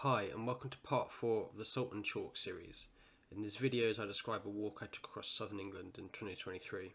Hi and welcome to part 4 of the Salt and Chalk series. In this video I describe a walk I took across southern England in 2023.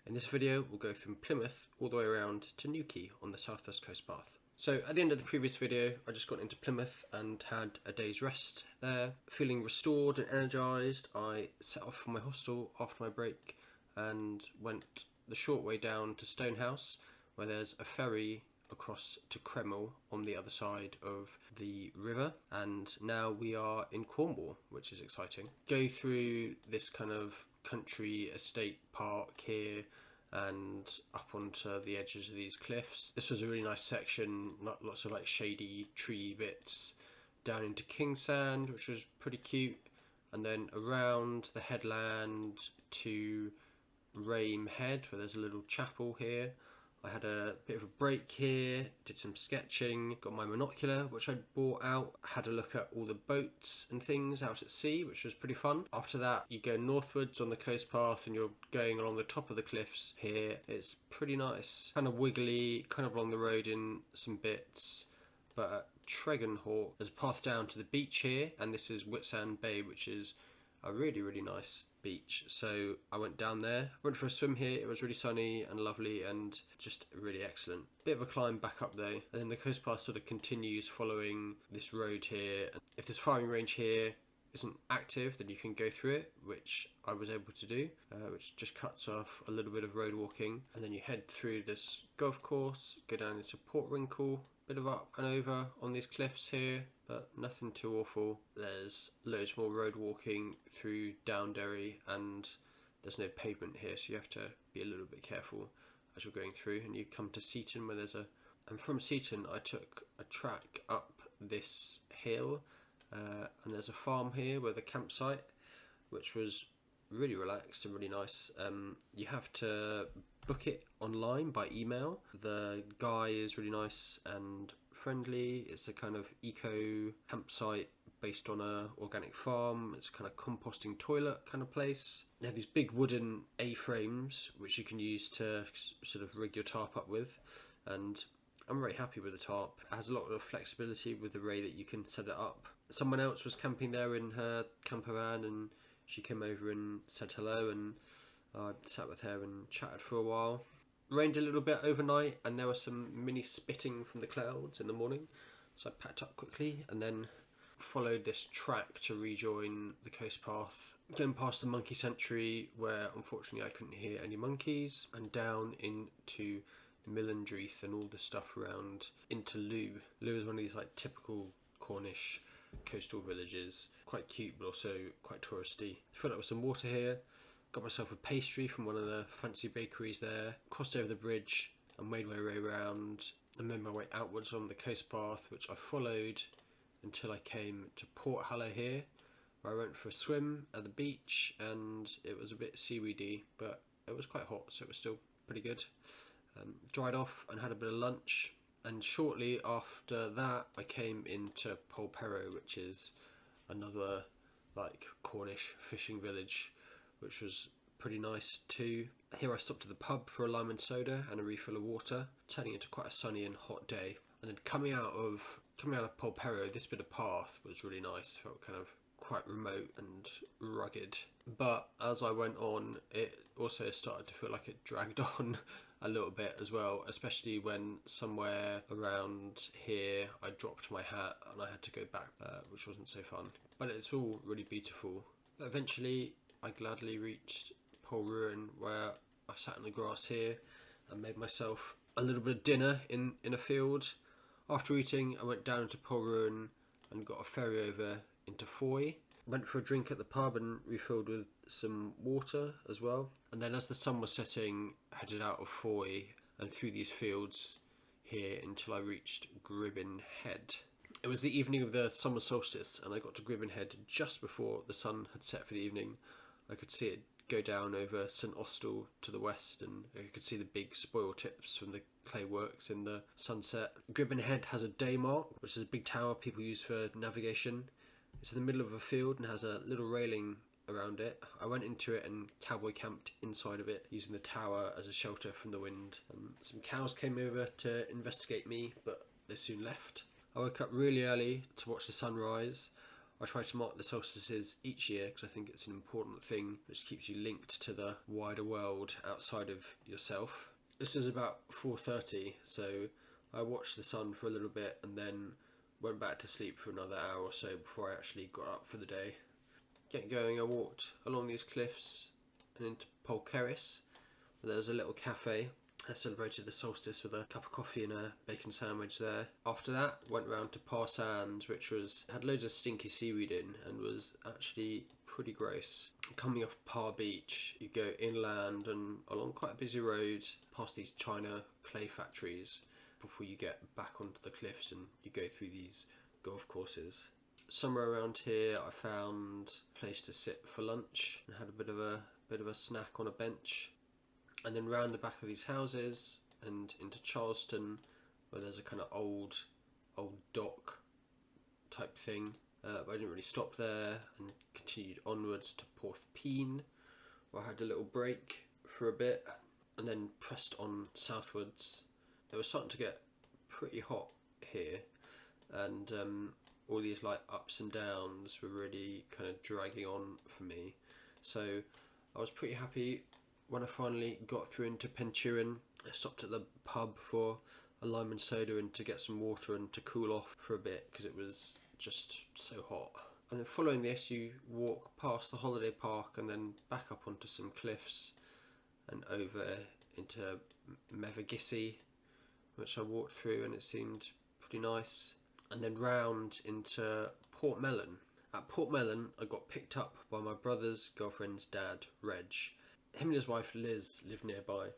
In this video we'll go from Plymouth all the way around to Newquay on the southwest coast path. So at the end of the previous video I just got into Plymouth and had a day's rest there. Feeling restored and energised, I set off from my hostel after my break and went the short way down to Stonehouse, where there's a ferry across to Keveral on the other side of the river, and now we are in Cornwall, which is exciting. Go through this kind of country estate park here and up onto the edges of these cliffs. This was a really nice section, lots of like shady tree bits down into Kingsand, which was pretty cute, and then around the headland to Rame Head, where there's a little chapel here. I had a bit of a break here, did some sketching, got my monocular which I bought out, had a look at all the boats and things out at sea, which was pretty fun. After that you go northwards on the coast path and you're going along the top of the cliffs here. It's pretty nice, kind of wiggly, kind of along the road in some bits, but at Tregenhort there's a path down to the beach here, and this is Whitsand Bay, which is a really nice beach. So I went down there, went for a swim here. It was really sunny and lovely and just really excellent. Bit of a climb back up though, and then the coast path sort of continues following this road here. If this firing range here isn't active, then you can go through it, which I was able to do, which just cuts off a little bit of road walking, and then you head through this golf course, go down into Portwrinkle, bit of up and over on these cliffs here, but nothing too awful. There's loads more road walking through Downderry, and there's no pavement here, so you have to be a little bit careful as you're going through. And you come to Seaton, where there's and from Seaton I took a track up this hill, and there's a farm here with a campsite, which was really relaxed and really nice. You have to book it online by email. The guy is really nice and friendly. It's a kind of eco campsite based on a organic farm. It's kind of composting toilet kind of place. They have these big wooden A-frames which you can use to sort of rig your tarp up with, and I'm very happy with the tarp. It has a lot of flexibility with the way that you can set it up. Someone else was camping there in her camper van, and she came over and said hello, and I sat with her and chatted for a while. Rained a little bit overnight, and there was some mini spitting from the clouds in the morning, so I packed up quickly and then followed this track to rejoin the coast path, going past the monkey sanctuary, where unfortunately I couldn't hear any monkeys, and down into Millandreath and all the stuff around into Loo. Loo is one of these like typical Cornish coastal villages, quite cute but also quite touristy. Filled up with some water here, got myself a pastry from one of the fancy bakeries there, crossed over the bridge and made my way around and made my way outwards on the coast path, which I followed until I came to Portmellon here, where I went for a swim at the beach, and it was a bit seaweedy but it was quite hot, so it was still pretty good. Dried off and had a bit of lunch, and shortly after that I came into Porthleven, which is another like Cornish fishing village, which was pretty nice too. Here I stopped at the pub for a lime and soda and a refill of water, turning into quite a sunny and hot day. And then coming out of Porthleven, this bit of path was really nice. Felt kind of quite remote and rugged, but as I went on it also started to feel like it dragged on a little bit as well, especially when somewhere around here I dropped my hat and I had to go back, which wasn't so fun, but it's all really beautiful. Eventually I gladly reached Porthleven, where I sat in the grass here and made myself a little bit of dinner in a field. After eating I went down to Porthleven and got a ferry over into Foy. Went for a drink at the pub and refilled with some water as well, and then as the sun was setting headed out of Foy and through these fields here until I reached Gribbin Head. It was the evening of the summer solstice and I got to Gribbin Head just before the sun had set for the evening. I could see it go down over St Austell to the west, and I could see the big spoil tips from the clay works in the sunset. Gribbin Head has a day mark, which is a big tower people use for navigation. It's in the middle of a field and has a little railing around it. I went into it and cowboy camped inside of it, using the tower as a shelter from the wind. And some cows came over to investigate me, but they soon left. I woke up really early to watch the sunrise. I try to mark the solstices each year because I think it's an important thing which keeps you linked to the wider world outside of yourself. This is about 4:30, so I watched the sun for a little bit and then went back to sleep for another hour or so before I actually got up for the day. Getting going, I walked along these cliffs and into Porthcothan, where there was a little cafe. I celebrated the solstice with a cup of coffee and a bacon sandwich there. After that, went round to Par Sands, which had loads of stinky seaweed in and was actually pretty gross. Coming off Par Beach, you go inland and along quite a busy road past these China clay factories before you get back onto the cliffs and you go through these golf courses. Somewhere around here, I found a place to sit for lunch and had a bit of a snack on a bench. And then round the back of these houses and into Charleston, where there's a kind of old dock type thing. But I didn't really stop there and continued onwards to Porthleven, where I had a little break for a bit and then pressed on southwards. It was starting to get pretty hot here, and all these like ups and downs were really kind of dragging on for me. So I was pretty happy when I finally got through into Pendower. I stopped at the pub for a lime and soda and to get some water and to cool off for a bit because it was just so hot. And then following this, you walk past the holiday park and then back up onto some cliffs and over into Mevergissey, which I walked through and it seemed pretty nice. And then round into Portmellon. At Portmellon, I got picked up by my brother's girlfriend's dad, Reg. Him and his wife Liz lived nearby.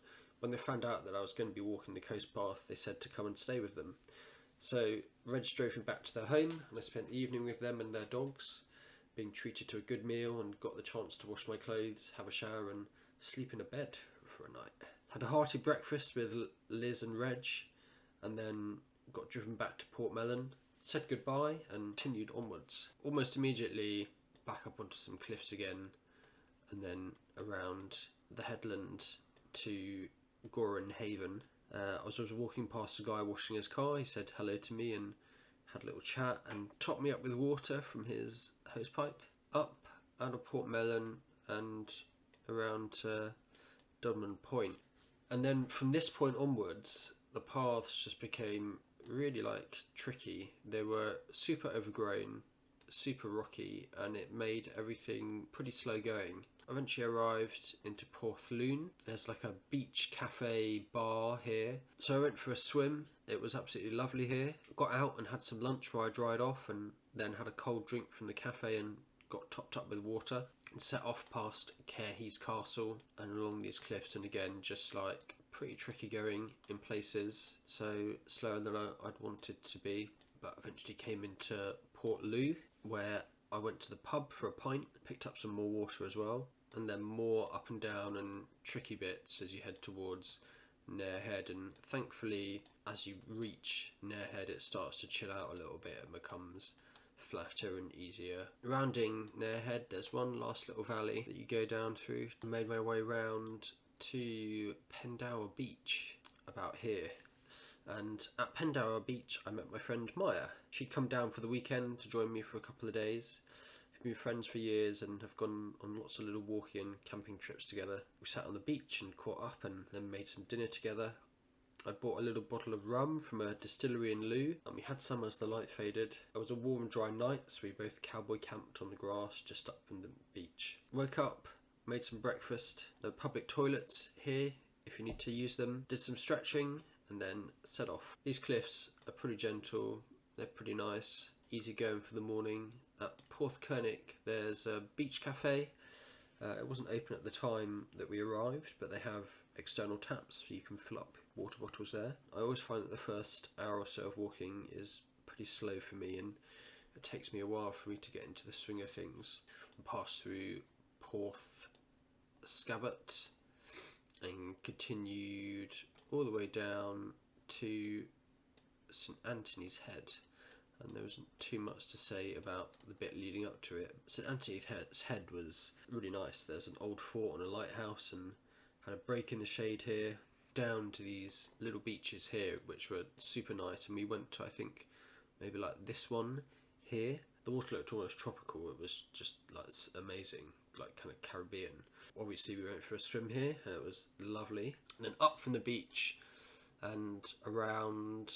When they found out that I was going to be walking the coast path, they said to come and stay with them. So Reg drove me back to their home and I spent the evening with them and their dogs, being treated to a good meal and got the chance to wash my clothes, have a shower and sleep in a bed for a night. Had a hearty breakfast with Liz and Reg and then got driven back to Portmellon, said goodbye and continued onwards. Almost immediately back up onto some cliffs again and then around the headland to Gwithian Haven. I was walking past a guy washing his car. He said hello to me and had a little chat and topped me up with water from his hosepipe. Up out of Portmellon and around to Dudman Point. And then from this point onwards, the paths just became really like tricky. They were super overgrown, super rocky, and it made everything pretty slow going. Eventually arrived into Porthleven. There's like a beach cafe bar here. So I went for a swim. It was absolutely lovely here. Got out and had some lunch where I dried off and then had a cold drink from the cafe and got topped up with water. And set off past Cairhys Castle and along these cliffs, and again just like pretty tricky going in places. So slower than I'd wanted to be. But eventually came into Portleven, where I went to the pub for a pint, picked up some more water as well, and then more up and down and tricky bits as you head towards Nare Head. And thankfully, as you reach Nare Head, it starts to chill out a little bit and becomes flatter and easier. Rounding Nare Head, there's one last little valley that you go down through. I made my way round to Pendower Beach, about here. And at Pendower Beach, I met my friend Maya. She'd come down for the weekend to join me for a couple of days. We've been friends for years and have gone on lots of little walking and camping trips together. We sat on the beach and caught up and then made some dinner together. I bought a little bottle of rum from a distillery in Loo, and we had some as the light faded. It was a warm, dry night, so we both cowboy camped on the grass just up from the beach. Woke up, made some breakfast. There are public toilets here if you need to use them. Did some stretching and then set off. These cliffs are pretty gentle, they're pretty nice, easy going for the morning. At Porthcothan there's a beach cafe. It wasn't open at the time that we arrived, but they have external taps so you can fill up water bottles there. I always find that the first hour or so of walking is pretty slow for me and it takes me a while for me to get into the swing of things. We passed through Porthcothan and continued all the way down to St Anthony's Head, and there wasn't too much to say about the bit leading up to it. St Anthony's Head was really nice. There's an old fort and a lighthouse and had a break in the shade here, down to these little beaches here which were super nice, and we went to I think maybe like this one here. The water looked almost tropical. It was just like amazing, like kind of Caribbean. Obviously we went for a swim here and it was lovely. And then up from the beach and around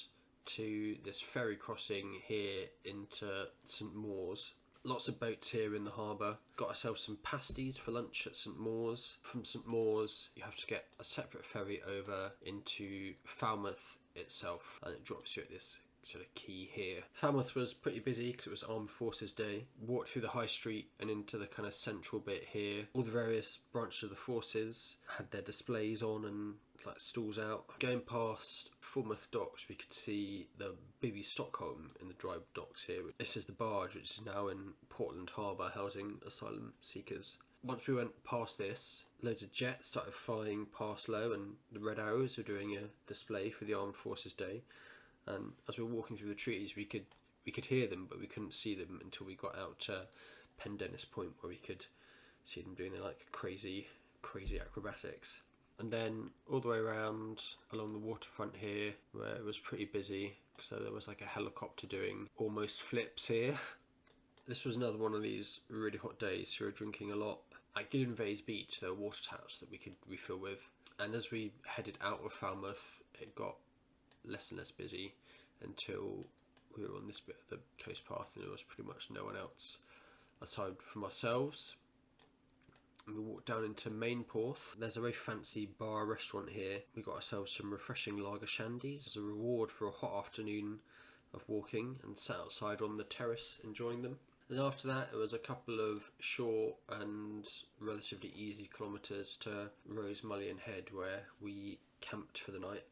to this ferry crossing here into St Mawes. Lots of boats here in the harbour. Got ourselves some pasties for lunch at St Mawes. From St Mawes you have to get a separate ferry over into Falmouth itself, and it drops you at this sort of quay here. Falmouth was pretty busy because it was Armed Forces Day. Walked through the high street and into the kind of central bit here. All the various branches of the forces had their displays on and like stalls out. Going past Falmouth docks we could see the BB Stockholm in the dry docks here. This is the barge which is now in Portland Harbour housing asylum seekers. Once we went past this, loads of jets started flying past low and the Red Arrows were doing a display for the Armed Forces Day. And as we were walking through the trees we could hear them, but we couldn't see them until we got out to Pendennis Point, where we could see them doing their like crazy acrobatics. And then all the way around along the waterfront here, where it was pretty busy, so there was like a helicopter doing almost flips here. This was another one of these really hot days, so we were drinking a lot. At Gillinvays Beach there were water taps that we could refill with, and as we headed out of Falmouth it got less and less busy until we were on this bit of the coast path and there was pretty much no one else aside from ourselves. And we walked down into Mainporth. There's a very fancy bar restaurant here. We got ourselves some refreshing lager shandies as a reward for a hot afternoon of walking, and sat outside on the terrace enjoying them. And after that it was a couple of short and relatively easy kilometres to Rosemullion Head, where we camped for the night.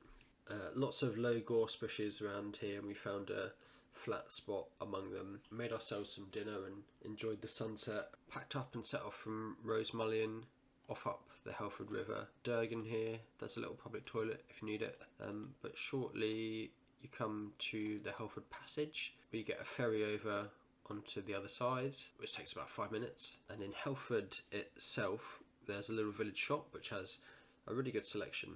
Lots of low gorse bushes around here, and we found a flat spot among them. Made ourselves some dinner and enjoyed the sunset. Packed up and set off from Rosemullion, off up the Helford River. Durgan here, there's a little public toilet if you need it. But shortly you come to the Helford Passage, where you get a ferry over onto the other side, which takes about 5 minutes. And in Helford itself there's a little village shop which has a really good selection.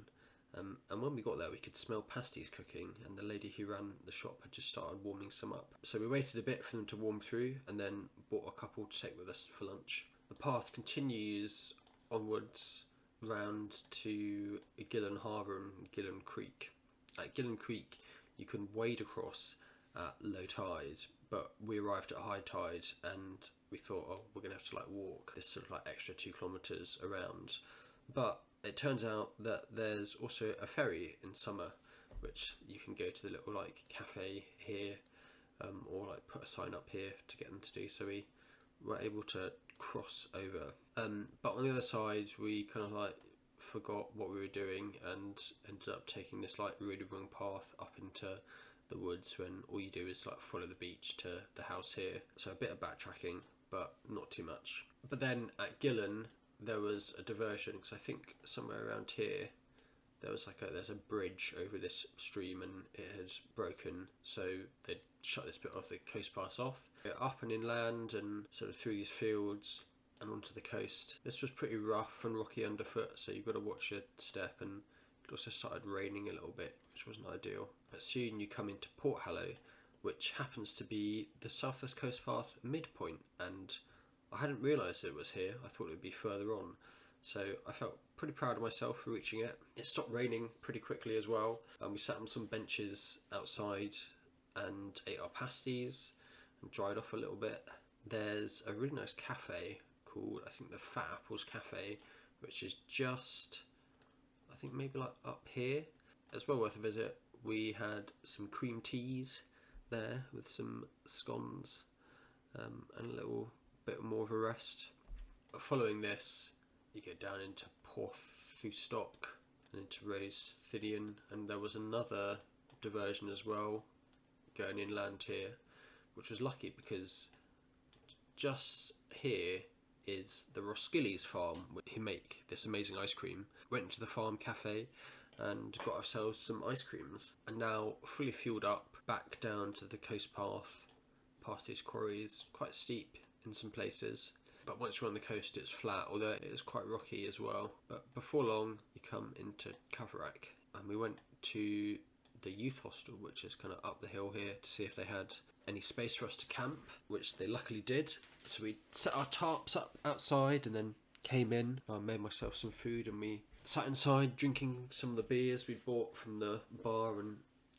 And when we got there we could smell pasties cooking, and the lady who ran the shop had just started warming some up. So we waited a bit for them to warm through and then bought a couple to take with us for lunch. The path continues onwards round to Gillen Harbour and Gillen Creek. At Gillen Creek you can wade across at low tide, but we arrived at high tide and we thought, oh, we're going to have to like walk this sort of like extra 2 kilometres around. But it turns out that there's also a ferry in summer, which you can go to the little like cafe here, or like put a sign up here to get them to do. So we were able to cross over. But on the other side, we kind of like forgot what we were doing and ended up taking this like really wrong path up into the woods, when all you do is like follow the beach to the house here. So a bit of backtracking, but not too much. But then at Gillen there was a diversion, because I think somewhere around here there's a bridge over this stream and it had broken, so they'd shut this bit of the coast pass off. Up and inland and sort of through these fields and onto the coast. This was pretty rough and rocky underfoot, so you've got to watch your step, and it also started raining a little bit, which wasn't ideal. But soon you come into Porthallow, which happens to be the South West Coast Path midpoint, and I hadn't realised it was here. I thought it would be further on, so I felt pretty proud of myself for reaching it. It stopped raining pretty quickly as well, and we sat on some benches outside and ate our pasties and dried off a little bit. There's a really nice cafe called, I think, the Fat Apples Cafe, which is just, I think maybe like up here. It's well worth a visit. We had some cream teas there with some scones, and a little bit more of a rest. Following this you get down into Porthstock and into Rosemullion, and there was another diversion as well going inland here, which was lucky because just here is the Roskilly's farm, who make this amazing ice cream. Went into the farm cafe and got ourselves some ice creams, and now fully fueled up back down to the coast path past these quarries. Quite steep in some places, but once you're on the coast it's flat, although it is quite rocky as well. But before long you come into Coverack, and we went to the youth hostel, which is kind of up the hill here, to see if they had any space for us to camp, which they luckily did. So we set our tarps up outside and then came in. I made myself some food and we sat inside drinking some of the beers we'd bought from the bar and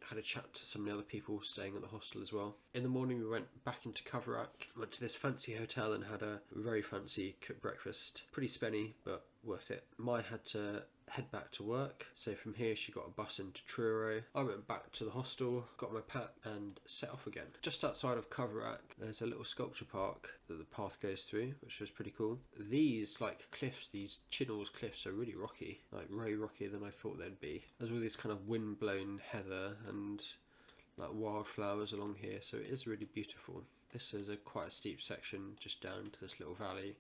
had a chat to some of the other people staying at the hostel as well. In the morning we went back into Coverack, went to this fancy hotel and had a very fancy cooked breakfast. Pretty spenny, but worth it. Mai had to head back to work, so from here she got a bus into Truro. I went back to the hostel, got my pack and set off again. Just outside of Coverack there's a little sculpture park that the path goes through, which was pretty cool. These cliffs, these Chinnel's cliffs, are really rocky, like way rockier than I thought they'd be. There's all this kind of wind blown heather and like wildflowers along here, so it is really beautiful. This is quite a steep section just down to this little valley.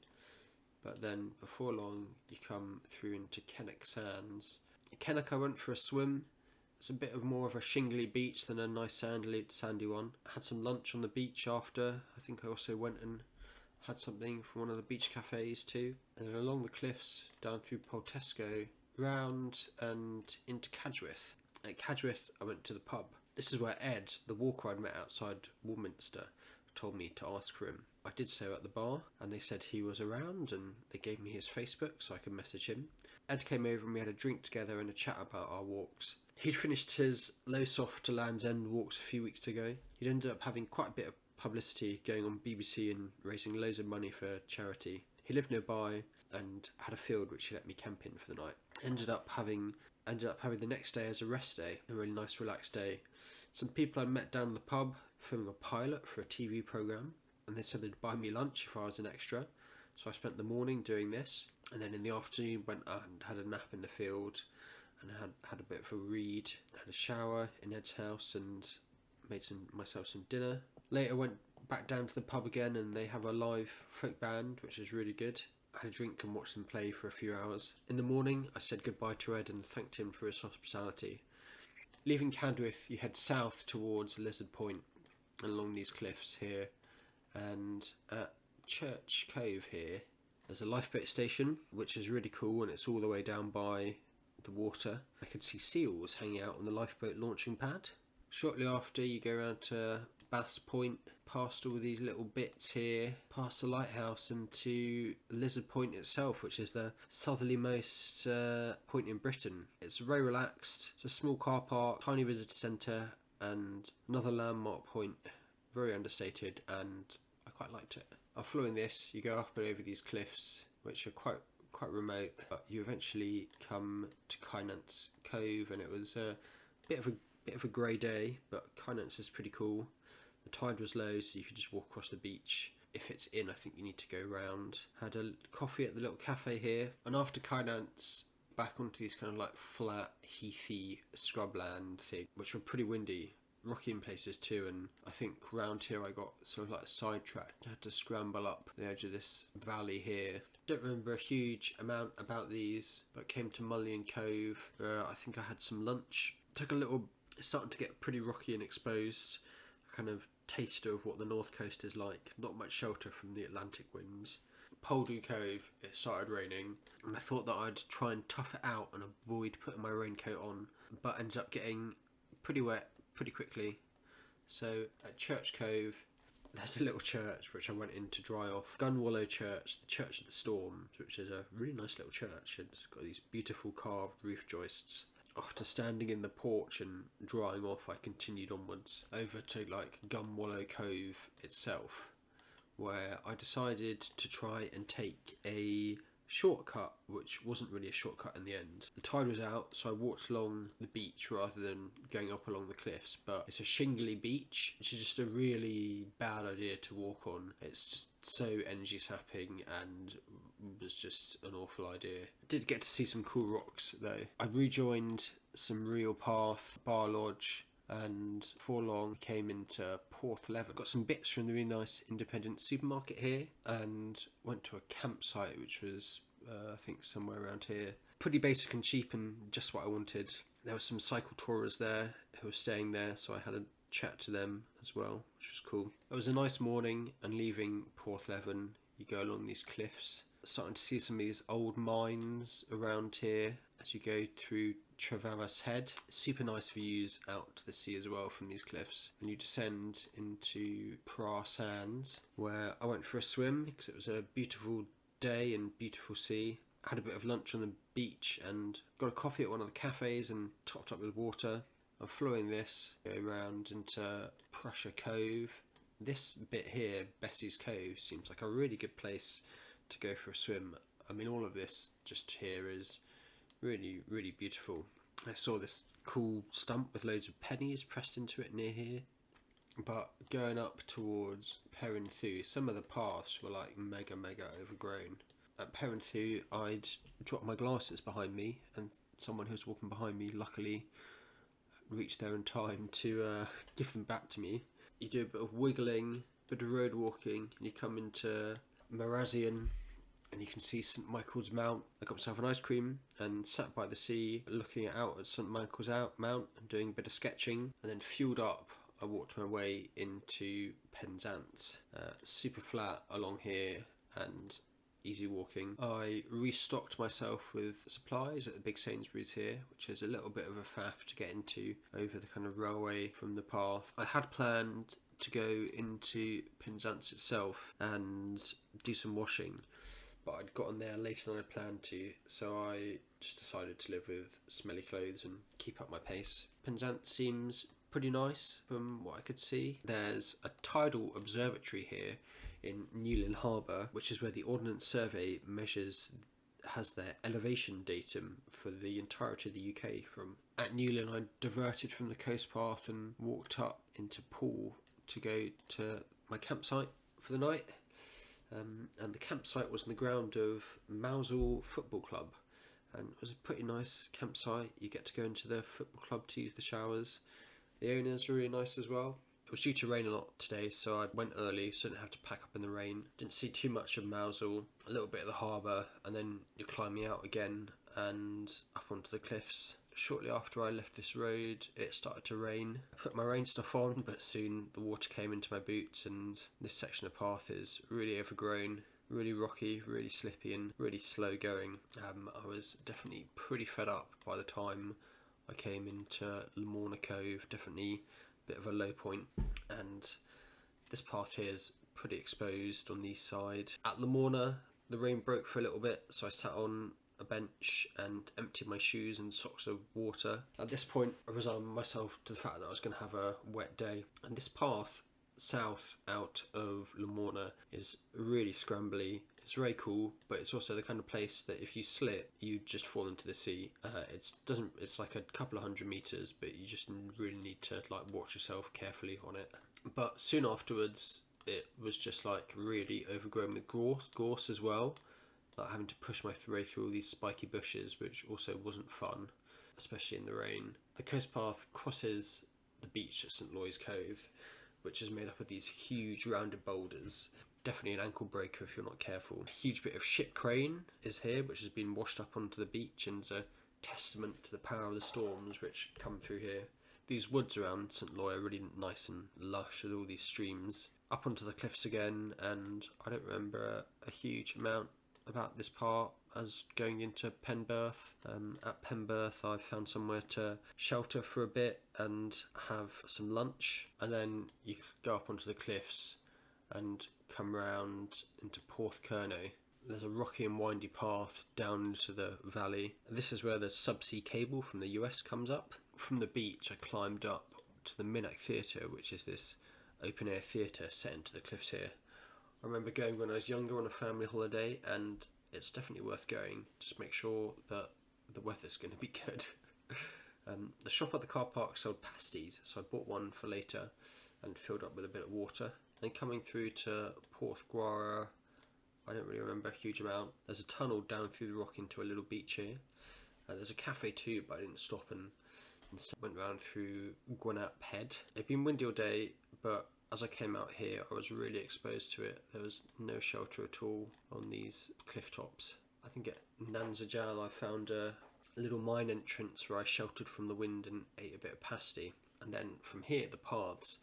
But then before long you come through into Kennock Sands. Kennock I went for a swim. It's a bit of more of a shingly beach than a nice sandy one. Had some lunch on the beach after. I think I also went and had something from one of the beach cafes too. And then along the cliffs, down through Poltesco, round and into Cagdwith. At Cagdwith I went to the pub. This is where Ed, the walker I'd met outside Warminster, told me to ask for him. I did so at the bar and they said he was around and they gave me his Facebook so I could message him. Ed came over and we had a drink together and a chat about our walks. He'd finished his Lowesoft to Land's End walks a few weeks ago. He'd ended up having quite a bit of publicity going on BBC and raising loads of money for charity. He lived nearby and had a field which he let me camp in for the night. Ended up having the next day as a rest day, a really nice relaxed day. Some people I'd met down the pub filming a pilot for a TV programme, and they said they'd buy me lunch if I was an extra. So I spent the morning doing this, and then in the afternoon went and had a nap in the field and had a bit of a read, had a shower in Ed's house and made myself some dinner. Later went back down to the pub again and they have a live folk band which is really good. I had a drink and watched them play for a few hours. In the morning I said goodbye to Ed and thanked him for his hospitality. Leaving Cagdwith you head south towards Lizard Point and along these cliffs here, and at Church Cove here there's a lifeboat station which is really cool and it's all the way down by the water. I could see seals hanging out on the lifeboat launching pad. Shortly after you go around to Bass Point, past all these little bits here, past the lighthouse and to Lizard Point itself, which is the southerlymost point in Britain. It's very relaxed, it's a small car park, tiny visitor centre and another landmark point, very understated, and I quite liked it. Following this you go up and over these cliffs which are quite remote, but you eventually come to Kynance Cove and it was a bit of a grey day, but Kynance is pretty cool. The tide was low so you could just walk across the beach. If it's in, I think you need to go round. Had a coffee at the little cafe here, and after Kynance back onto these kind of like flat heathy scrubland thing, which were pretty windy, rocky in places too, and I think round here I got sort of like sidetracked. I had to scramble up the edge of this valley here. Don't remember a huge amount about these, but came to Mullion Cove where I think I had some lunch. Took a little, it's starting to get pretty rocky and exposed. A kind of taster of what the north coast is like. Not much shelter from the Atlantic winds. Poldhu Cove, it started raining and I thought that I'd try and tough it out and avoid putting my raincoat on, but ended up getting pretty wet pretty quickly. So at Church Cove there's a little church which I went in to dry off. Gunwallow Church, the Church of the Storms, which is a really nice little church. It's got these beautiful carved roof joists. After standing in the porch and drying off, I continued onwards over to like Gunwallow Cove itself, where I decided to try and take a shortcut, which wasn't really a shortcut in the end. The tide was out, so I walked along the beach rather than going up along the cliffs, but it's a shingly beach, which is just a really bad idea to walk on. It's just so energy sapping and was just an awful idea. Did get to see some cool rocks though. I rejoined some real path, Bar Lodge, and before long came into Porthleven. Got some bits from the really nice independent supermarket here and went to a campsite which was I think somewhere around here. Pretty basic and cheap and just what I wanted. There were some cycle tourers there who were staying there, so I had a chat to them as well, which was cool. It was a nice morning, and leaving Porthleven you go along these cliffs Starting to see some of these old mines around here as you go through Trevarris Head. Super nice views out to the sea as well from these cliffs. And you descend into Pra Sands, where I went for a swim because it was a beautiful day and beautiful sea. Had a bit of lunch on the beach and got a coffee at one of the cafes and topped up with water. I'm following this, go around into Prussia Cove. This bit here, Bessie's Cove, seems like a really good place to go for a swim. I mean, all of this just here is really, really beautiful. I saw this cool stump with loads of pennies pressed into it near here. But going up towards Perranporth, some of the paths were like mega overgrown. At Perranporth, I'd dropped my glasses behind me, and someone who was walking behind me luckily reached there in time to give them back to me. You do a bit of wiggling, a bit of road walking, and you come into Mousehole, and you can see St Michael's Mount. I got myself an ice cream and sat by the sea looking out at St Michael's Mount and doing a bit of sketching, and then fueled up. I walked my way into Penzance. Super flat along here and easy walking. I restocked myself with supplies at the big Sainsbury's here, which is a little bit of a faff to get into over the kind of railway from the path. I had planned to go into Penzance itself and do some washing, but I'd gotten there later than I planned to, so I just decided to live with smelly clothes and keep up my pace. Penzance seems pretty nice from what I could see. There's a tidal observatory here in Newlyn Harbour, which is where the Ordnance Survey has their elevation datum for the entirety of the UK from. At Newlyn, I diverted from the coast path and walked up into Poole to go to my campsite for the night. And the campsite was on the ground of Mousehole Football Club, and it was a pretty nice campsite. You get to go into the football club to use the showers. The owners are really nice as well. It was due to rain a lot today, so I went early so I didn't have to pack up in the rain. Didn't see too much of Mousehole, a little bit of the harbour, and then you're climbing out again and up onto the cliffs. Shortly after I left this road, it started to rain. I put my rain stuff on, but soon the water came into my boots, and this section of path is really overgrown, really rocky, really slippy, and really slow going. I was definitely pretty fed up by the time I came into Lamorna Cove. Definitely a bit of a low point, and this path here is pretty exposed on the east side. At Lamorna, the rain broke for a little bit, so I sat on a bench and emptied my shoes and socks of water. At this point, I resigned myself to the fact that I was going to have a wet day, and this path south out of Lamorna is really scrambly. It's very cool, but it's also the kind of place that if you slip, you just fall into the sea. It's like a couple of 100 meters, but you just really need to like watch yourself carefully on it. But soon afterwards, it was just like really overgrown with gorse as well. Like having to push my way through all these spiky bushes, which also wasn't fun, especially in the rain. The coast path crosses the beach at St Loy's Cove, which is made up of these huge rounded boulders. Definitely an ankle breaker if you're not careful. A huge bit of ship crane is here, which has been washed up onto the beach, and is a testament to the power of the storms which come through here. These woods around St Loy are really nice and lush with all these streams. Up onto the cliffs again, and I don't remember a huge amount about this part as going into Pendower. At Pendower, I found somewhere to shelter for a bit and have some lunch, and then you go up onto the cliffs and come round into Porthcothan. There's a rocky and windy path down into the valley. This is where the subsea cable from the US comes up. From the beach, I climbed up to the Minack Theatre, which is this open air theatre set into the cliffs here. I remember going when I was younger on a family holiday, and it's definitely worth going. Just make sure that the weather's going to be good. The shop at the car park sold pasties, so I bought one for later and filled up with a bit of water. Then coming through to Porthcothan, I don't really remember a huge amount. There's a tunnel down through the rock into a little beach here. There's a cafe too, but I didn't stop and went round through Gwithian Head. It'd been windy all day, but as I came out here, I was really exposed to it. There was no shelter at all on these cliff tops. I think at Nanzajal I found a little mine entrance where I sheltered from the wind and ate a bit of pasty. And then from here, the paths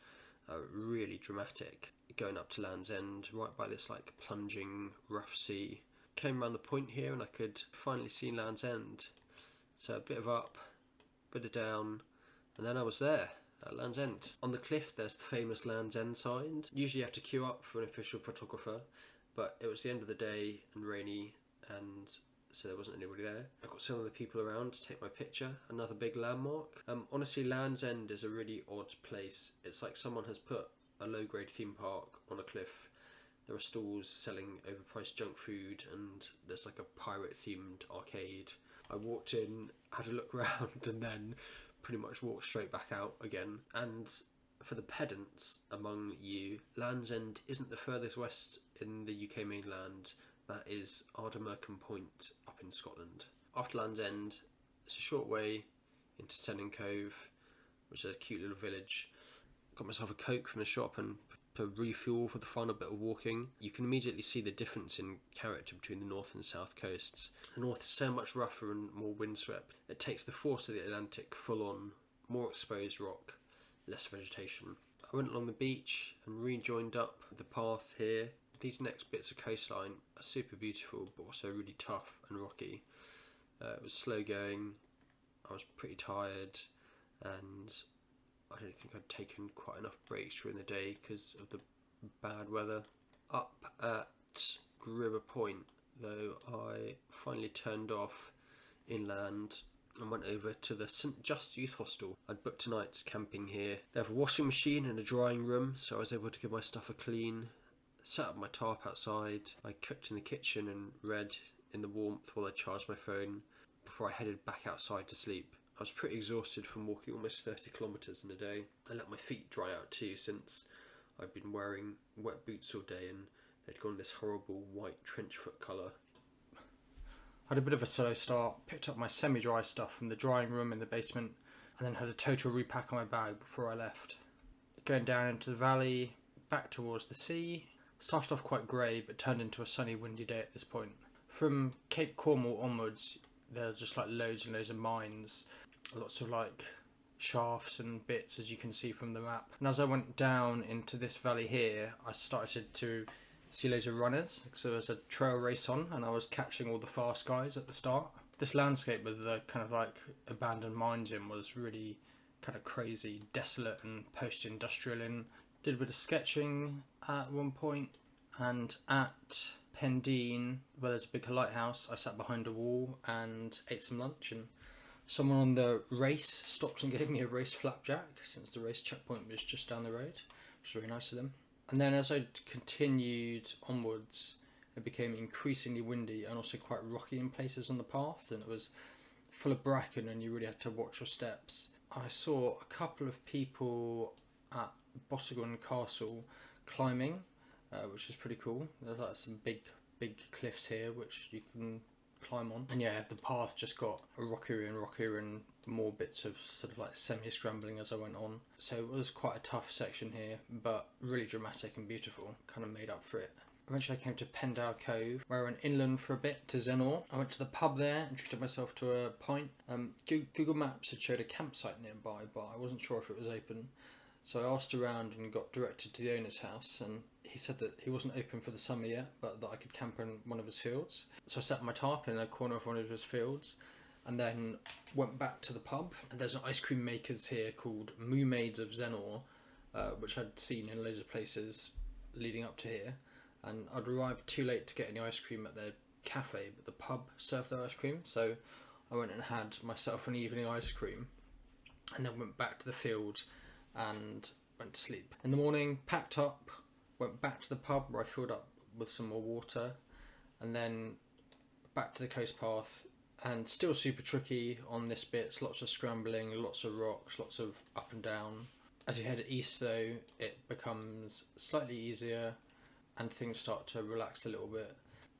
are really dramatic. Going up to Land's End, right by this like plunging rough sea. came around the point here and I could finally see Land's End. So a bit of up, bit of down, and then I was there at Land's End. On the cliff there's the famous Land's End sign. Usually you have to queue up for an official photographer, but it was the end of the day and rainy, and so there wasn't anybody there. I got some of the people around to take my picture. Another big landmark. Honestly, Land's End is a really odd place. It's like someone has put a low-grade theme park on a cliff. There are stalls selling overpriced junk food, and there's like a pirate-themed arcade. I walked in, had a look around, and then pretty much walked straight back out again. And for the pedants among you, Land's End isn't the furthest west in the UK mainland. That is Ardmurchan Point up in Scotland. After Land's End, it's a short way into Zennor Cove, which is a cute little village. Got myself a Coke from the shop and to refuel for the final bit of walking. You can immediately see the difference in character between the north and south coasts. The north is so much rougher and more windswept. It takes the force of the Atlantic full on, more exposed rock, less vegetation. I went along the beach and rejoined up the path here. These next bits of coastline are super beautiful, but also really tough and rocky. It was slow going, I was pretty tired, and I don't think I'd taken quite enough breaks during the day because of the bad weather. Up at Gribbin Point, though, I finally turned off inland and went over to the St Just Youth Hostel. I'd booked tonight's camping here. They have a washing machine and a drying room, so I was able to give my stuff a clean. Set up my tarp outside. I cooked in the kitchen and read in the warmth while I charged my phone before I headed back outside to sleep. I was pretty exhausted from walking almost 30 kilometres in a day. I let my feet dry out too, since I'd been wearing wet boots all day and they'd gone this horrible white trench foot colour. I had a bit of a slow start, picked up my semi-dry stuff from the drying room in the basement, and then had a total repack on my bag before I left. Going down into the valley, back towards the sea. Started off quite grey, but turned into a sunny, windy day at this point. From Cape Cornwall onwards, there's just like loads and loads of mines, lots of like shafts and bits, as you can see from the map. And as I went down into this valley here, I started to see loads of runners. So there's a trail race on, and I was catching all the fast guys at the start. This landscape with the kind of like abandoned mines in was really kind of crazy, desolate and post-industrial in. Did a bit of sketching at one point, and at Pendine, where there's a big lighthouse, I sat behind a wall and ate some lunch, and someone on the race stopped and gave me a race flapjack, since the race checkpoint was just down the road, which was very nice of them. And then as I continued onwards, it became increasingly windy and also quite rocky in places on the path, and it was full of bracken and you really had to watch your steps. I saw a couple of people at Bossagon Castle climbing, which is pretty cool. There's like some big cliffs here which you can climb on, and yeah, the path just got rockier and rockier and more bits of sort of like semi-scrambling as I went on. So it was quite a tough section here, but really dramatic and beautiful, kind of made up for it. Eventually I came to Pendower Cove, where I went inland for a bit to Zennor. I went to the pub there and treated myself to a pint. Google Maps had showed a campsite nearby, but I wasn't sure if it was open. So I asked around and got directed to the owner's house, and he said that he wasn't open for the summer yet, but that I could camp in one of his fields. So I set my tarp in a corner of one of his fields, and then went back to the pub. And there's an ice cream makers here called Moo Maids of Zennor, which I'd seen in loads of places leading up to here. And I'd arrived too late to get any ice cream at their cafe, but the pub served their ice cream, so I went and had myself an evening ice cream, and then went back to the field and went to sleep. In the morning, packed up, went back to the pub where I filled up with some more water, and then back to the coast path, and still super tricky on this bit, lots of scrambling, lots of rocks, lots of up and down. As you head east though, it becomes slightly easier and things start to relax a little bit.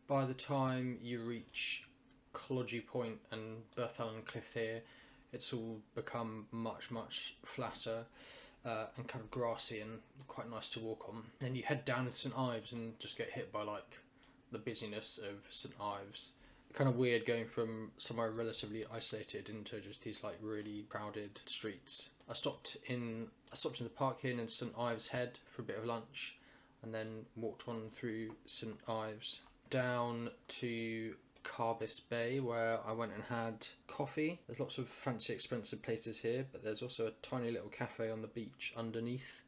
By the time you reach Clodgy Point and Porthleven Cliff here, it's all become much flatter and kind of grassy and quite nice to walk on. Then you head down to St Ives and just get hit by like the busyness of St Ives. Kind of weird going from somewhere relatively isolated into just these like really crowded streets. I stopped in the park here in St Ives Head for a bit of lunch, and then walked on through St Ives. down to Carbis Bay, where I went and had coffee. There's lots of fancy expensive places here, but there's also a tiny little cafe on the beach underneath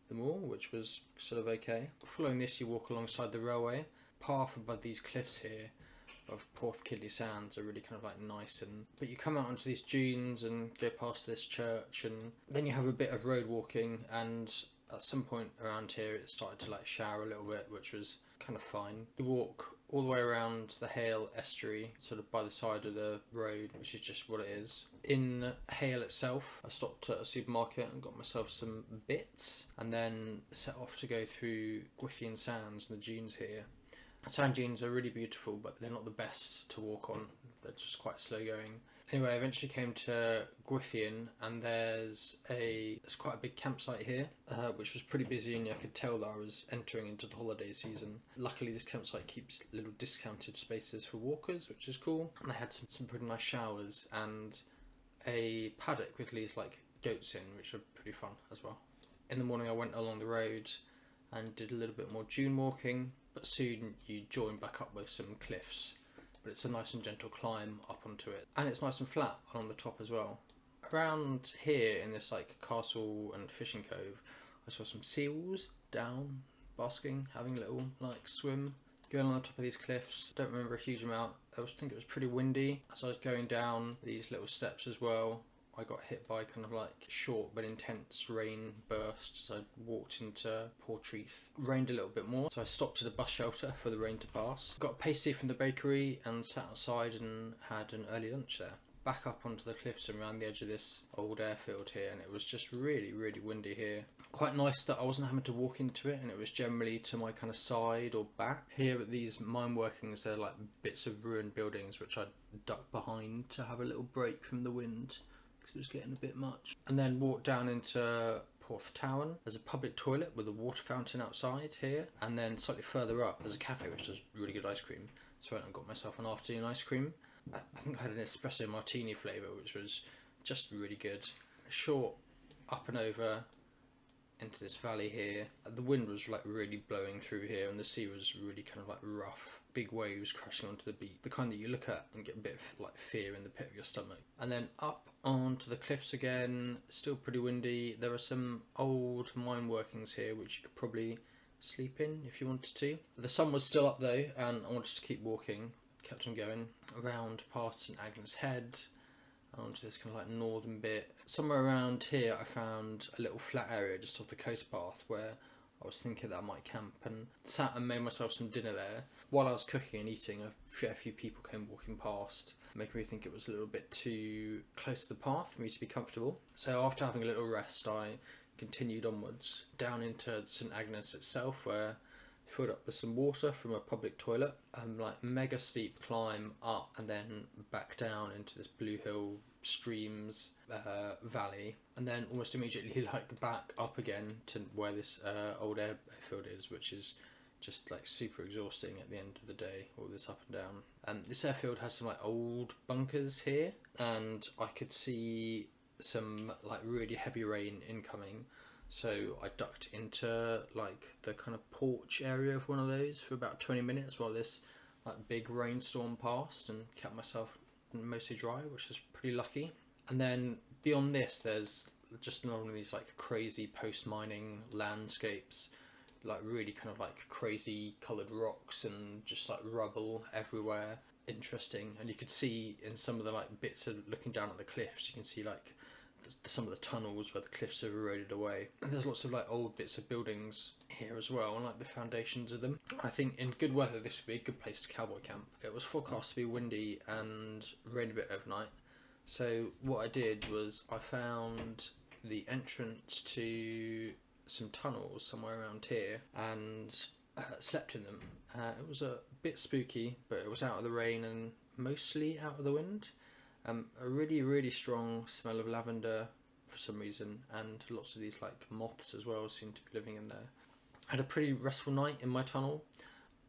them all, which was sort of okay. Following this, you walk alongside the railway. Path above these cliffs here of Porthcothan Sands are really kind of like nice, but you come out onto these dunes and go past this church, and then you have a bit of road walking, and at some point around here it started to like shower a little bit, which was kind of fine. You walk all the way around the Hale estuary, sort of by the side of the road, which is just what it is. In Hale itself, I stopped at a supermarket and got myself some bits, and then set off to go through Gwithian Sands and the dunes here. Sand dunes are really beautiful, but they're not the best to walk on. They're just quite slow going. Anyway, I eventually came to Gwithian, and there's quite a big campsite here, which was pretty busy, and I could tell that I was entering into the holiday season. Luckily, this campsite keeps little discounted spaces for walkers, which is cool. And they had some pretty nice showers and a paddock with these like goats in, which are pretty fun as well. In the morning, I went along the road and did a little bit more dune walking, but soon you join back up with some cliffs. But it's a nice and gentle climb up onto it, and it's nice and flat on the top as well. Around here in this like castle and fishing cove, I saw some seals down basking, having a little like swim, going on the top of these cliffs. Don't remember a huge amount. I think it was pretty windy as I was going down these little steps as well. I got hit by kind of like short but intense rain bursts as I walked into Portreath. Rained a little bit more, so I stopped at a bus shelter for the rain to pass. Got a pasty from the bakery and sat outside and had an early lunch there. Back up onto the cliffs and around the edge of this old airfield here, and it was just really, really windy here. Quite nice that I wasn't having to walk into it, and it was generally to my kind of side or back. Here at these mine workings, they're like bits of ruined buildings which I ducked behind to have a little break from the wind. It was getting a bit much. And then walked down into Porthtown. There's a public toilet with a water fountain outside here, and then slightly further up there's a cafe which does really good ice cream. So I went and got myself an afternoon ice cream. I think I had an espresso martini flavour, which was just really good. Short up and over into this valley here. The wind was like really blowing through here, and the sea was really kind of like rough. Big waves crashing onto the beach, the kind that you look at and get a bit of like fear in the pit of your stomach. And then up onto the cliffs again, still pretty windy. There are some old mine workings here which you could probably sleep in if you wanted to. The sun was still up though, and I wanted to keep walking. Kept on going around past St Agnes Head onto this kind of like northern bit. Somewhere around here I found a little flat area just off the coast path where I was thinking that I might camp, and sat and made myself some dinner there. While I was cooking and eating, a fair few people came walking past, making me think it was a little bit too close to the path for me to be comfortable. So after having a little rest, I continued onwards down into St Agnes itself, where I filled up with some water from a public toilet, like mega steep climb up and then back down into this Blue Hill streams valley, and then almost immediately like back up again to where this old airfield is, which is just like super exhausting at the end of the day, all this up and down. This airfield has some like old bunkers here, and I could see some like really heavy rain incoming, so I ducked into like the kind of porch area of one of those for about 20 minutes while this like big rainstorm passed, and kept myself mostly dry, which is pretty lucky. And then beyond this there's just another one of these like crazy post-mining landscapes, like really kind of like crazy coloured rocks and just like rubble everywhere. Interesting. And you could see in some of the like bits of looking down at the cliffs, you can see like some of the tunnels where the cliffs have eroded away. And there's lots of like old bits of buildings here as well, and like the foundations of them. I think in good weather this would be a good place to cowboy camp. It was forecast to be windy and rain a bit overnight, so what I did was I found the entrance to some tunnels somewhere around here and slept in them. It was a bit spooky, but it was out of the rain and mostly out of the wind. A really, really strong smell of lavender for some reason, and lots of these like moths as well seem to be living in there. I had a pretty restful night in my tunnel.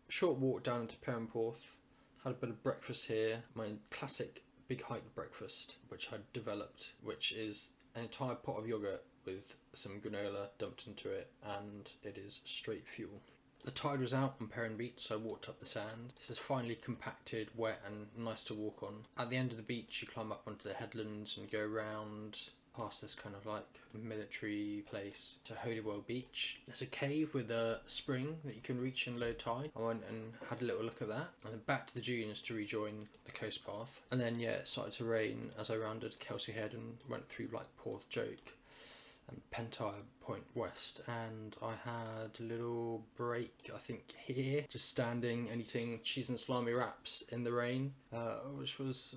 Short walk down into Perranporth. Had a bit of breakfast here. My classic big hike breakfast, which I developed, which is an entire pot of yoghurt with some granola dumped into it, and it is straight fuel. The tide was out on Perran Beach, so I walked up the sand. This is finely compacted, wet and nice to walk on. At the end of the beach you climb up onto the headlands and go round past this kind of like military place to Holywell Beach. There's a cave with a spring that you can reach in low tide. I went and had a little look at that, and then back to the dunes to rejoin the coast path. And then yeah, it started to rain as I rounded Kelsey Head and went through like Porth Joke and Pendower Point West, and I had a little break I think here, just standing and eating cheese and salami wraps in the rain, which was,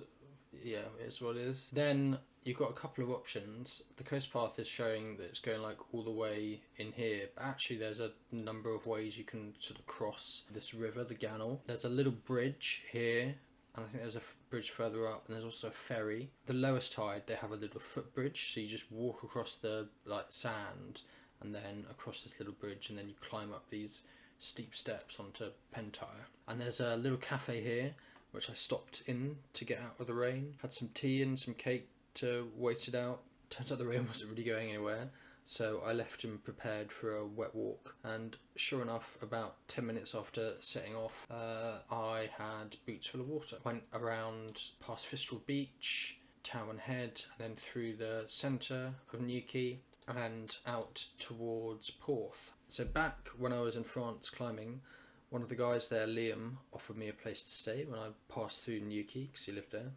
yeah, it is what it is. Then you've got a couple of options. The coast path is showing that it's going like all the way in here, but actually there's a number of ways you can sort of cross this river, the Gannel. There's a little bridge here, and I think there's a bridge further up, and there's also a ferry. The lowest tide they have a little footbridge, so you just walk across the like sand and then across this little bridge, and then you climb up these steep steps onto Pendower. And there's a little cafe here which I stopped in to get out of the rain, had some tea and some cake to wait it out. Turns out the rain wasn't really going anywhere, so I left him prepared for a wet walk, and sure enough, about 10 minutes after setting off, I had boots full of water. Went around past Fistral Beach, Town Head, and then through the centre of Newquay and out towards Porth. So back when I was in France climbing, one of the guys there, Liam, offered me a place to stay when I passed through Newquay because he lived there.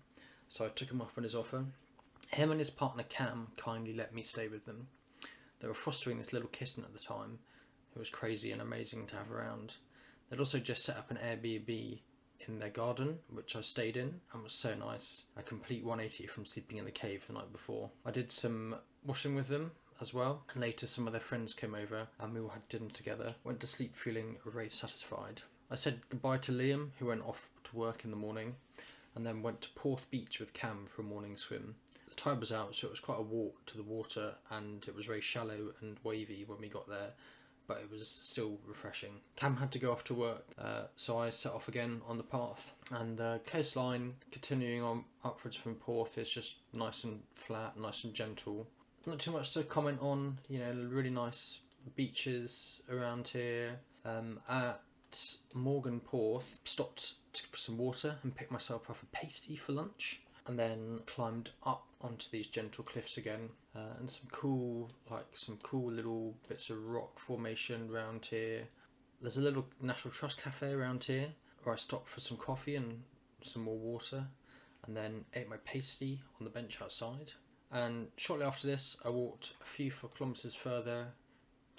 So I took him up on his offer. Him and his partner Cam kindly let me stay with them. They were fostering this little kitten at the time, who was crazy and amazing to have around. They'd also just set up an Airbnb in their garden, which I stayed in, and was so nice. A complete 180 from sleeping in the cave the night before. I did some washing with them as well, and later some of their friends came over and we all had dinner together. Went to sleep feeling very satisfied. I said goodbye to Liam, who went off to work in the morning, and then went to Porth Beach with Cam for a morning swim. The tide was out, so it was quite a walk to the water, and it was very shallow and wavy when we got there, but it was still refreshing. Cam had to go off to work, so I set off again on the path, and the coastline continuing on upwards from Porth is just nice and flat, nice and gentle. Not too much to comment on, you know, really nice beaches around here. At Morgan Porth, stopped for some water and picked myself up a pasty for lunch, and then climbed up onto these gentle cliffs again, and some cool little bits of rock formation around here. There's a little National Trust cafe around here where I stopped for some coffee and some more water, and then ate my pasty on the bench outside. And shortly after this I walked a few kilometres further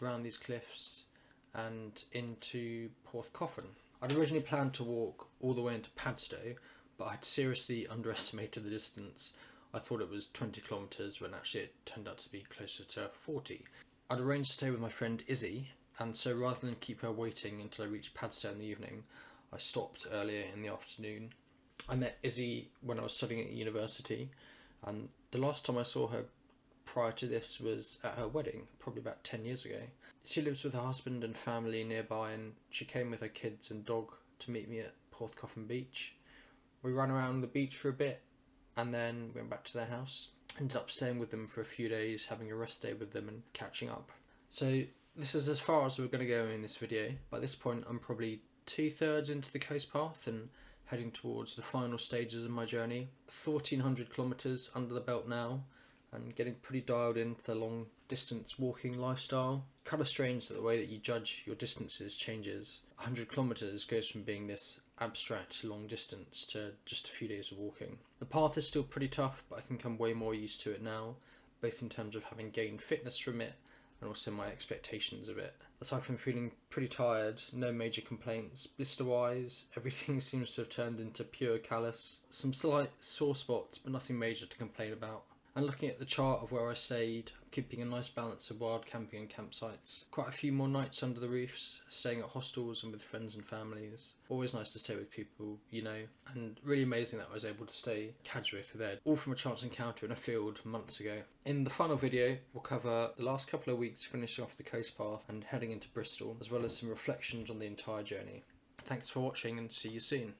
around these cliffs and into Porthcothan. I'd originally planned to walk all the way into Padstow, but I'd seriously underestimated the distance. I thought it was 20 kilometres when actually it turned out to be closer to 40. I'd arranged to stay with my friend Izzy, and so rather than keep her waiting until I reached Padstow in the evening, I stopped earlier in the afternoon. I met Izzy when I was studying at university, and the last time I saw her prior to this was at her wedding, probably about 10 years ago. She lives with her husband and family nearby, and she came with her kids and dog to meet me at Porthcothan Beach. We ran around the beach for a bit and then went back to their house. Ended up staying with them for a few days, having a rest day with them and catching up. So this is as far as we're going to go in this video. By this point I'm probably 2/3 into the coast path and heading towards the final stages of my journey. 1,400 kilometres under the belt now, and getting pretty dialed into the long distance walking lifestyle. Kind of strange that the way that you judge your distances changes. 100 kilometres goes from being this abstract long distance to just a few days of walking. The path is still pretty tough, but I think I'm way more used to it now, both in terms of having gained fitness from it and also my expectations of it. Aside from feeling pretty tired, no major complaints. Blister wise, everything seems to have turned into pure callus. Some slight sore spots, but nothing major to complain about. And looking at the chart of where I stayed, keeping a nice balance of wild camping and campsites. Quite a few more nights under the roofs, staying at hostels and with friends and families. Always nice to stay with people, you know, and really amazing that I was able to stay at Cagdwith there, all from a chance encounter in a field months ago. In the final video, we'll cover the last couple of weeks finishing off the coast path and heading into Bristol, as well as some reflections on the entire journey. Thanks for watching and see you soon.